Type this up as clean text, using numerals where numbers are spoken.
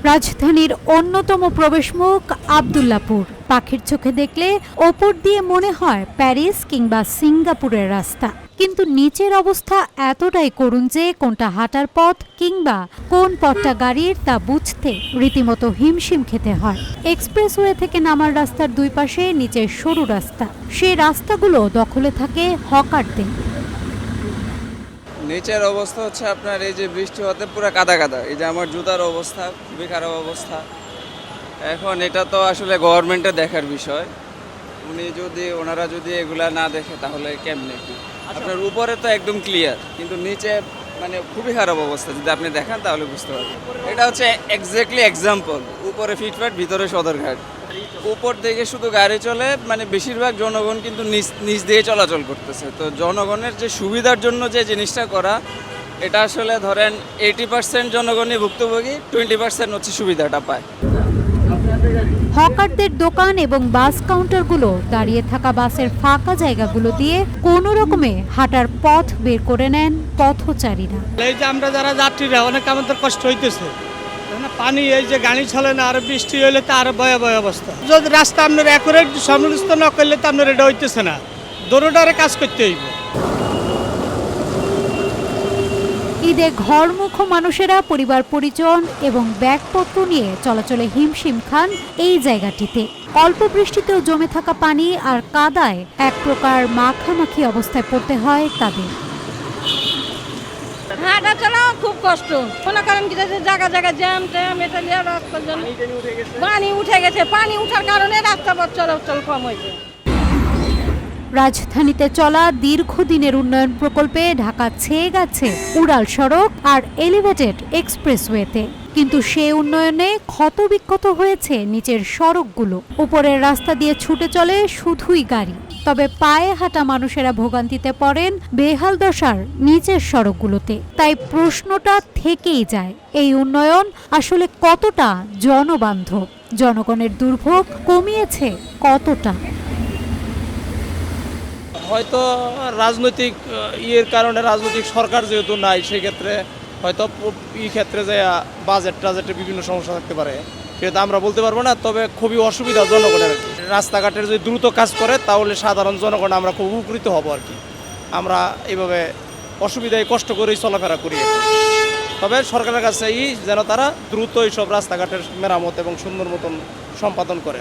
রাজধানীর অন্যতম প্রবেশমুখ আব্দুল্লাপুর। পাখির চোখে দেখলে ওপর দিয়ে মনে হয় প্যারিস কিংবা সিঙ্গাপুরের রাস্তা, কিন্তু নিচের অবস্থা এতটাই করুণ যে কোনটা হাঁটার পথ কিংবা কোন পথটা গাড়ির তা বুঝতে রীতিমতো হিমশিম খেতে হয়। এক্সপ্রেসওয়ে থেকে নামার রাস্তার দুই পাশে নিচের সরু রাস্তা, সেই রাস্তাগুলো দখলে থাকে হকারদের। নিচের অবস্থা হচ্ছে আপনার এই যে বৃষ্টি হতে পুরো কাদা কাদা, এই যে আমার জুতার অবস্থা খুবই খারাপ অবস্থা। এখন এটা তো আসলে গভর্নমেন্টের দেখার বিষয়, ওনারা যদি এগুলা না দেখে তাহলে কেমনে কি। আপনার উপরে তো একদম ক্লিয়ার, কিন্তু নিচে মানে খুবই খারাপ অবস্থা, যদি আপনি দেখেন তাহলে বুঝতে পারবেন। এটা হচ্ছে এক্স্যাক্টলি এক্সাম্পল, উপরে ফিটফাট ভিতরে সদরঘাট। উপর থেকে শুধু গাড়ি চলে, মানে বেশিরভাগ জনগণ কিন্তু নিচ দিয়ে চলাচল করতেছে। তো জনগণের যে সুবিধার জন্য যে জিনিসটা করা, এটা আসলে ধরেন 80% জনগণই ভুক্তভোগী, 20% হচ্ছে সুবিধাটা পায়। হকারদের দোকান এবং বাস কাউন্টারগুলো দাঁড়িয়ে থাকা বাসের ফাঁকা জায়গাগুলো দিয়ে কোনো রকমে হাঁটার পথ বের করে নেন পথচারীরা। এই যে আমরা যারা যাত্রীরা অনেক আমাদের কষ্ট হইতেছে, পানি এই যে গাড়ি চলে না, আর বৃষ্টি হইলে তো আরো ভয়াবহ অবস্থা। যদি রাস্তা আপনার অ্যাকুরেট সমালোচিত না করলে তো আপনার এটা হইতেছে না, দৌড়ারে কাজ করতে হইব। ঈদে ঘরমুখ মানুষেরা পরিবার পরিজন এবং ব্যাগপত্র নিয়ে চলাচলে হিমশিম খান এই জায়গাটিতে। অল্প বৃষ্টিতেও জমে থাকা পানি আর কাদায় এক প্রকার মাখামাখি অবস্থায় পড়তে হয় তাদের। হাঁটা চলাও খুব কষ্ট, মনে করেন কি জায়গা জায়গা জ্যাম ট্যাম, এটা নিয়ে রাস্তার জন্য পানি উঠে গেছে। পানি উঠার কারণে রাস্তা পথ চলাচল কম হয়েছে। রাজধানীতে চলা দীর্ঘদিনের উন্নয়ন প্রকল্পে ঢাকা ছেয়ে গেছে উড়াল সড়ক আর এলিভেটেড এক্সপ্রেসওয়েতে, কিন্তু সে উন্নয়নে ক্ষতবিক্ষত হয়েছে নিচের সড়কগুলো। উপরের রাস্তা দিয়ে ছুটে চলে শুধুই গাড়ি, তবে পায়ে হাঁটা মানুষেরা ভোগান্তিতে পড়েন বেহাল দশার নিচের সড়কগুলোতে। তাই প্রশ্নটা থেকেই যায়, এই উন্নয়ন আসলে কতটা জনবান্ধব, জনগণের দুর্ভোগ কমিয়েছে কতটা। হয়তো রাজনৈতিক কারণে, রাজনৈতিক সরকার যেহেতু নাই, সেক্ষেত্রে হয়তো এই ক্ষেত্রে যে বাজেটে বিভিন্ন সমস্যা থাকতে পারে, সেটা আমরা বলতে পারবো না। তবে খুবই অসুবিধা জনগণের। রাস্তাঘাটের যদি দ্রুত কাজ করে তাহলে সাধারণ জনগণ আমরা খুব উপকৃত হব আর কি। আমরা এইভাবে অসুবিধায় কষ্ট করেই চলাফেরা করি। তবে সরকারের কাছে যেন তারা দ্রুত এইসব রাস্তাঘাটের মেরামত এবং সুন্দর মতন সম্পাদন করে।